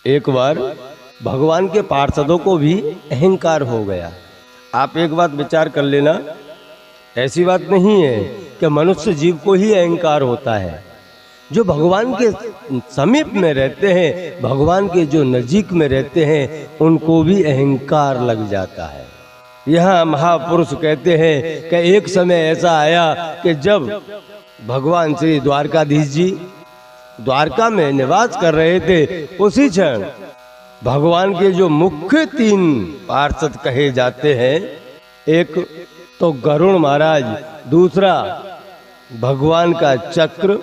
एक बार भगवान के पार्षदों को भी अहंकार हो गया। आप एक बात विचार कर लेना, ऐसी बात नहीं है कि मनुष्य जीव को ही अहंकार होता है। जो भगवान के समीप में रहते हैं, भगवान के जो नजीक में रहते हैं, उनको भी अहंकार लग जाता है। यहाँ महापुरुष कहते हैं कि एक समय ऐसा आया कि जब भगवान श्री द्वारकाधीश जी द्वारका में निवास कर रहे थे, उसी क्षण भगवान के जो मुख्य 3 पार्षद कहे जाते हैं, एक तो गरुड़ महाराज, दूसरा भगवान का चक्र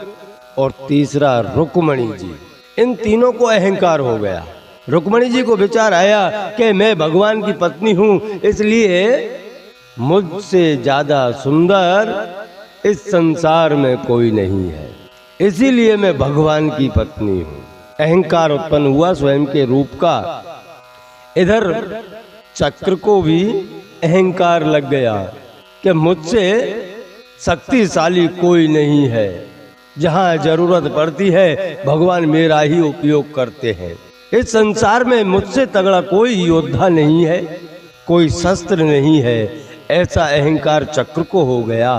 और तीसरा रुक्मणी जी, इन तीनों को अहंकार हो गया। रुक्मणी जी को विचार आया कि मैं भगवान की पत्नी हूँ, इसलिए मुझसे ज्यादा सुंदर इस संसार में कोई नहीं है, इसीलिए मैं भगवान की पत्नी हूँ। अहंकार उत्पन्न हुआ स्वयं के रूप का। इधर चक्र को भी अहंकार लग गया कि मुझसे शक्तिशाली कोई नहीं है, जहाँ जरूरत पड़ती है भगवान मेरा ही उपयोग करते हैं। इस संसार में मुझसे तगड़ा कोई योद्धा नहीं है, कोई शस्त्र नहीं है, ऐसा अहंकार चक्र को हो गया।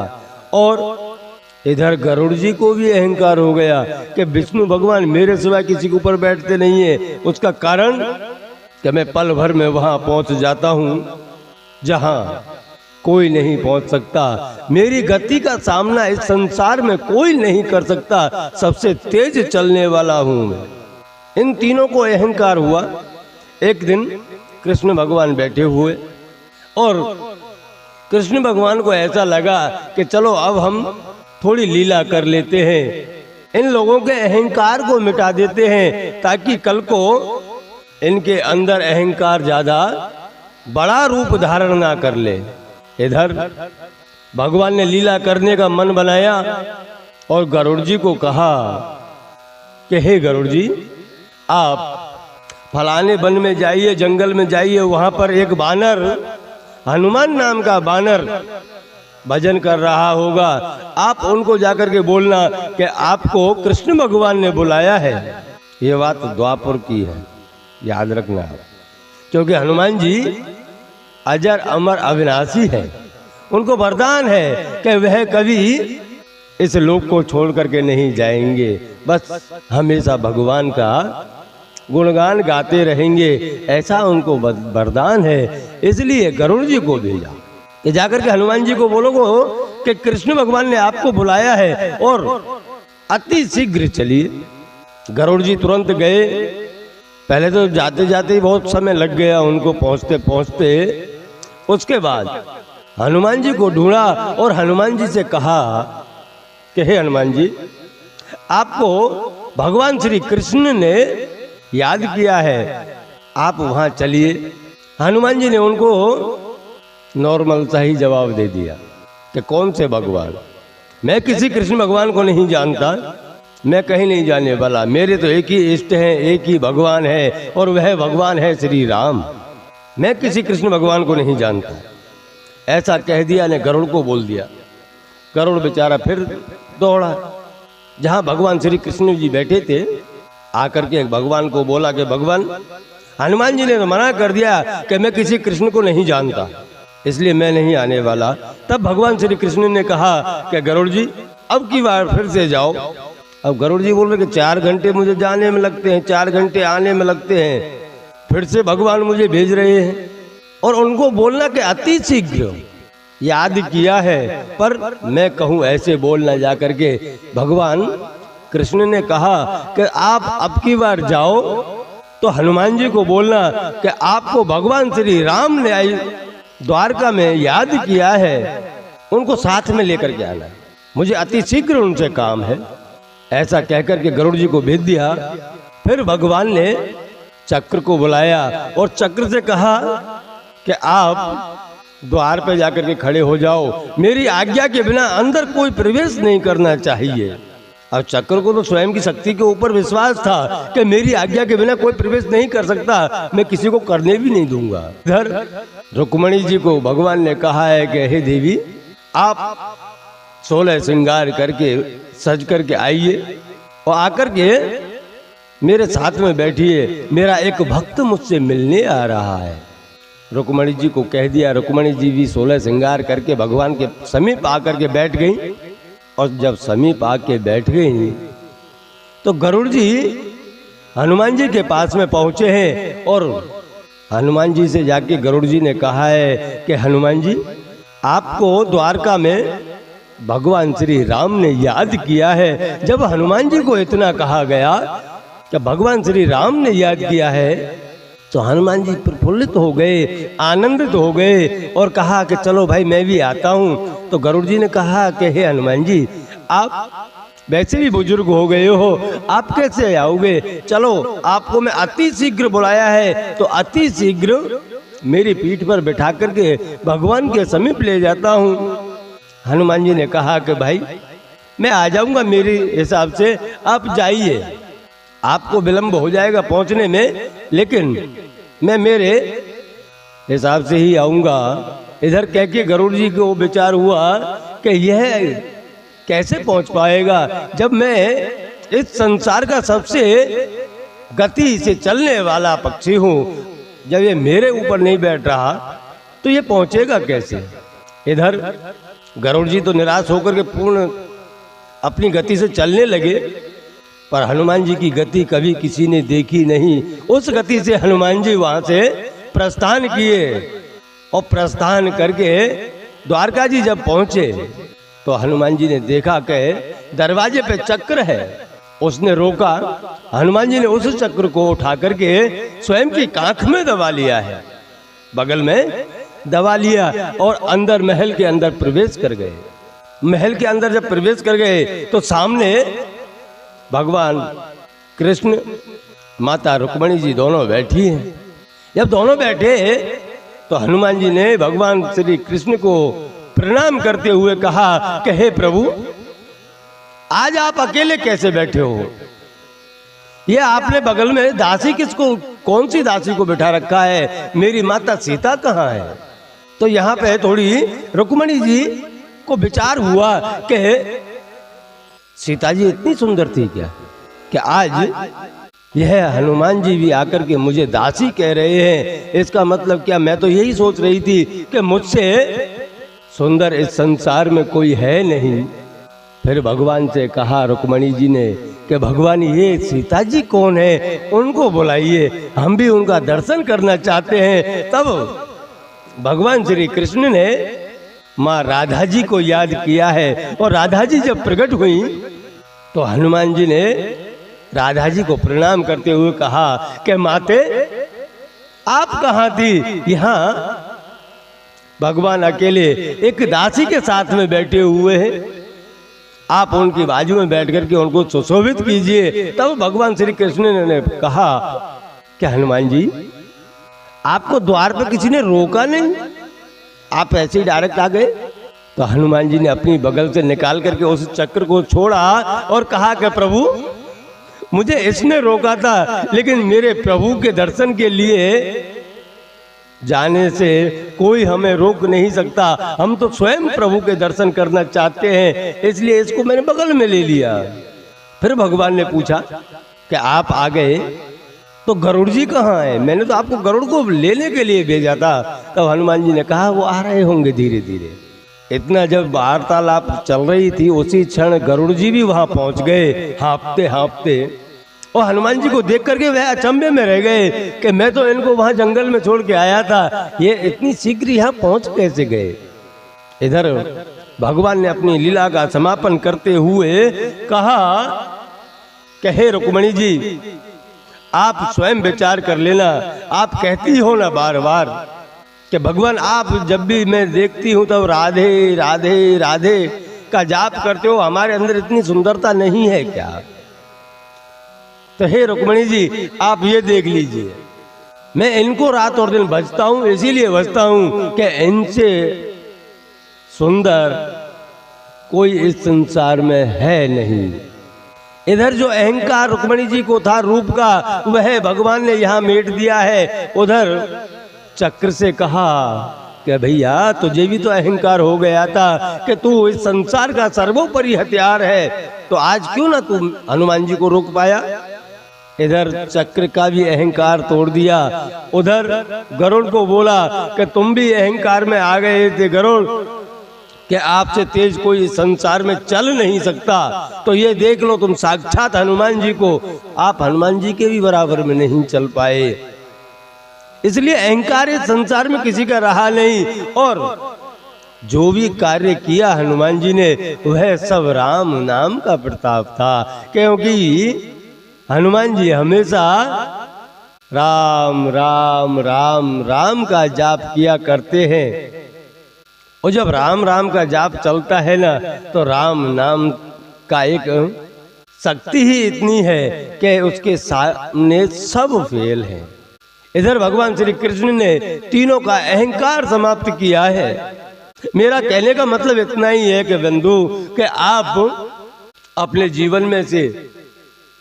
और इधर गरुड़ जी को भी अहंकार हो गया कि विष्णु भगवान मेरे सिवाय किसी के ऊपर बैठते नहीं है। उसका कारण कि मैं पल भर में वहां पहुंच जाता हूं जहां कोई नहीं पहुंच सकता। मेरी गति का सामना इस संसार में कोई नहीं कर सकता, सबसे तेज चलने वाला हूं मैं। इन तीनों को अहंकार हुआ। एक दिन कृष्ण भगवान बैठे हुए और कृष्ण भगवान को ऐसा लगा कि चलो अब हम थोड़ी लीला कर लेते हैं, इन लोगों के अहंकार को मिटा देते हैं, ताकि कल को इनके अंदर अहंकार ज्यादा बड़ा रूप धारण ना कर ले। इधर भगवान ने लीला करने का मन बनाया और गरुड़ जी को कहा कि हे गरुड़ जी, आप फलाने वन में जाइए, जंगल में जाइए, वहां पर एक बानर, हनुमान नाम का बानर भजन कर रहा होगा। आप उनको जाकर के बोलना कि आपको कृष्ण भगवान ने बुलाया है। ये बात द्वापर की है, याद रखना, क्योंकि हनुमान जी अजर अमर अविनाशी है। उनको वरदान है कि वह कभी इस लोक को छोड़ करके नहीं जाएंगे, बस हमेशा भगवान का गुणगान गाते रहेंगे, ऐसा उनको वरदान है। इसलिए गरुड़ जी को भेजा कि जाकर के हनुमान जी को बोलोगो कि कृष्ण भगवान ने आपको बुलाया है और अति शीघ्र चलिए। गरुड़ जी तुरंत गए। पहले तो जाते जाते ही बहुत समय लग गया उनको पहुंचते पहुंचते। उसके बाद हनुमान जी को ढूंढा और हनुमान जी से कहा कि हे हनुमान जी, आपको भगवान श्री कृष्ण ने याद किया है, आप वहां चलिए। हनुमान जी ने उनको नॉर्मल सा ही जवाब दे दिया कि कौन से भगवान, मैं किसी कृष्ण भगवान को नहीं जानता, मैं कहीं नहीं जाने वाला, मेरे तो एक ही इष्ट है, एक ही भगवान है और वह भगवान है श्री राम, मैं किसी कृष्ण भगवान को नहीं जानता। ऐसा कह दिया ने गरुड़ को बोल दिया। गरुड़ बेचारा फिर दौड़ा जहाँ भगवान श्री कृष्ण जी बैठे थे। आकर के भगवान को बोला कि भगवान, हनुमान जी ने तो मना कर दिया कि मैं किसी कृष्ण को नहीं जानता, इसलिए मैं नहीं आने वाला। तब भगवान श्री कृष्ण ने कहा कि गरुड़ जी, अब की बार फिर से जाओ। अब गरुड़ जी बोल रहे कि 4 घंटे मुझे जाने में लगते हैं, 4 घंटे आने में लगते हैं, फिर से भगवान मुझे भेज रहे हैं। और उनको बोलना कि अति शीघ्र याद किया है, पर मैं कहूँ ऐसे बोलना जा करके। भगवान कृष्ण ने कहा कि आप अब की बार जाओ तो हनुमान जी को बोलना कि आपको भगवान श्री राम ने द्वारका में याद किया है, उनको साथ में लेकर के आना, मुझे अति शीघ्र उनसे काम है। ऐसा कहकर के गरुड़ जी को भेज दिया। फिर भगवान ने चक्र को बुलाया और चक्र से कहा कि आप द्वार पर जाकर के खड़े हो जाओ, मेरी आज्ञा के बिना अंदर कोई प्रवेश नहीं करना चाहिए। और चक्र को तो स्वयं की शक्ति के ऊपर विश्वास था कि मेरी आज्ञा के बिना कोई प्रवेश नहीं कर सकता, मैं किसी को करने भी नहीं दूंगा। इधर रुक्मणी जी को भगवान ने कहा है कि हे देवी, आप 16 श्रृंगार करके सज करके आइए और आकर के मेरे साथ में बैठिए, मेरा एक भक्त मुझसे मिलने आ रहा है। रुक्मणी जी को कह दिया। रुक्मणी जी भी 16 श्रृंगार करके भगवान के समीप आकर के बैठ गई। और जब समीप आके बैठ गई तो गरुड़ जी हनुमान जी के पास में पहुंचे हैं और हनुमान जी से जाके गरुड़ जी ने कहा है कि हनुमान जी, आपको द्वारका में भगवान श्री राम ने याद किया है। जब हनुमान जी को इतना कहा गया कि भगवान श्री राम ने याद किया है तो हनुमान जी प्रफुल्लित हो गए, आनंदित हो गए और कहा कि चलो भाई मैं भी आता हूँ। तो गरुड़ जी ने कहा कि हे हनुमान जी, आप वैसे भी बुजुर्ग हो गए हो, आप कैसे आओगे? चलो आपको मैं अति शीघ्र बुलाया है तो अति शीघ्र मेरी पीठ पर बैठा करके भगवान के समीप ले जाता हूँ। हनुमान जी ने कहा कि भाई मैं आ जाऊंगा मेरे हिसाब से, आप जाइए, आपको विलंब हो जाएगा पहुंचने में, लेकिन मैं मेरे हिसाब से ही आऊंगा। इधर कह के गरुड़ जी को विचार हुआ कि यह कैसे पहुंच पाएगा जब मैं इस संसार का सबसे गति से चलने वाला पक्षी हूँ। जब ये मेरे ऊपर नहीं बैठ रहा तो ये पहुंचेगा कैसे? इधर गरुड़ जी तो निराश होकर के पूर्ण अपनी गति से चलने लगे, पर हनुमान जी की गति कभी किसी ने देखी नहीं। उस गति से हनुमान जी वहां से प्रस्थान किए और प्रस्थान करके द्वारका जी जब पहुंचे तो हनुमान जी ने देखा कि दरवाजे पे चक्र है। उसने रोका। हनुमान जी ने उस चक्र को उठा करके स्वयं की कांख में दबा लिया है, बगल में दबा लिया और अंदर महल के अंदर प्रवेश कर गए। महल के अंदर जब प्रवेश कर गए तो सामने भगवान कृष्ण, माता रुक्मणी जी दोनों बैठी हैं। जब दोनों बैठे तो हनुमान जी ने भगवान श्री कृष्ण को प्रणाम करते हुए कहा कि हे प्रभु, आज आप अकेले कैसे बैठे हो? ये आपने बगल में दासी किसको, कौन सी दासी को बैठा रखा है? मेरी माता सीता कहाँ है? तो यहाँ पे थोड़ी रुक्मणी जी को विचार हुआ कि सीता जी इतनी सुंदर थी क्या कि आज यह हनुमान जी भी आकर के मुझे दासी कह रहे हैं? इसका मतलब क्या? मैं तो यही सोच रही थी कि मुझसे सुंदर इस संसार में कोई है नहीं। फिर भगवान से कहा रुक्मणी जी ने कि भगवान, ये सीता जी कौन है? उनको बुलाइए, हम भी उनका दर्शन करना चाहते हैं। तब भगवान श्री कृष्ण ने माँ राधा जी को याद किया है और राधा जी जब प्रकट हुई तो हनुमान जी ने राधा जी को प्रणाम करते हुए कहा कि माते, आप कहाँ थी? यहाँ भगवान अकेले एक दासी के साथ में बैठे हुए हैं, आप उनकी बाजू में बैठ करके उनको सुशोभित कीजिए। तब भगवान श्री कृष्ण ने कहा कि हनुमान जी, आपको द्वार पर किसी ने रोका नहीं, आप ऐसे ही डायरेक्ट आ गए? तो हनुमान जी ने अपनी बगल से निकाल करके उस चक्र को छोड़ा और कहा कि प्रभु, मुझे इसने रोका था, लेकिन मेरे प्रभु के दर्शन के लिए जाने से कोई हमें रोक नहीं सकता। हम तो स्वयं प्रभु के दर्शन करना चाहते हैं, इसलिए इसको मैंने बगल में ले लिया। फिर भगवान ने पूछा कि आप आ गए तो गरुड़ जी कहाँ है? मैंने तो आपको गरुड़ को लेने के लिए भेजा था। तब हनुमान जी ने कहा वो आ रहे होंगे धीरे धीरे। इतना जब वार्तालाप चल रही थी उसी क्षण गरुड़ जी भी वहां पहुंच गए, हाँफते हाँफते। और हनुमान जी को देख करके वह अचंभे में रह गए कि मैं तो इनको वहां जंगल में छोड़ के आया था, ये इतनी शीघ्र यहाँ पहुंच कैसे गए? इधर भगवान ने अपनी लीला का समापन करते हुए कहा कि हे रुक्मणी जी, आप स्वयं विचार कर लेना। आप कहती हो ना बार बार कि भगवान, आप जब भी मैं देखती हूँ तब राधे राधे राधे का जाप करते हो, हमारे अंदर इतनी सुंदरता नहीं है क्या? तो हे रुक्मणी जी, आप ये देख लीजिए, मैं इनको रात और दिन भजता हूँ, इसीलिए भजता हूँ कि इनसे सुंदर कोई इस संसार में है नहीं। इधर जो अहंकार रुक्मणी जी को था रूप का, वह भगवान ने यहाँ मेट दिया है। उधर चक्र से कहा कि भैया, तुझे भी तो अहंकार हो गया था कि तू इस संसार का सर्वोपरि हथियार है, तो आज क्यों ना तू हनुमान जी को रोक पाया? इधर चक्र का भी अहंकार तोड़ दिया, उधर गरुड़ को बोला कि तुम भी अहंकार में आ गए थे गरुड़, कि आपसे तेज कोई संसार में चल नहीं सकता। तो ये देख लो तुम साक्षात हनुमान जी को, आप हनुमान जी के भी बराबर में नहीं चल पाए। इसलिए अहंकार इस संसार में किसी का रहा नहीं। और जो भी कार्य किया हनुमान जी ने वह सब राम नाम का प्रताप था, क्योंकि हनुमान जी हमेशा राम राम राम राम का जाप किया करते हैं। और जब राम राम का जाप चलता है ना, तो राम नाम का एक शक्ति ही इतनी है कि उसके सामने सब फेल है। इधर भगवान श्री कृष्ण ने तीनों का अहंकार समाप्त किया है। मेरा कहने का मतलब इतना ही है कि बंधु, कि आप अपने जीवन में से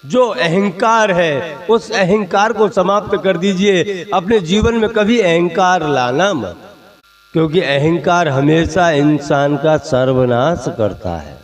जो अहंकार है उस अहंकार को समाप्त कर दीजिए। अपने जीवन में कभी अहंकार लाना मत, क्योंकि अहंकार हमेशा इंसान का सर्वनाश करता है।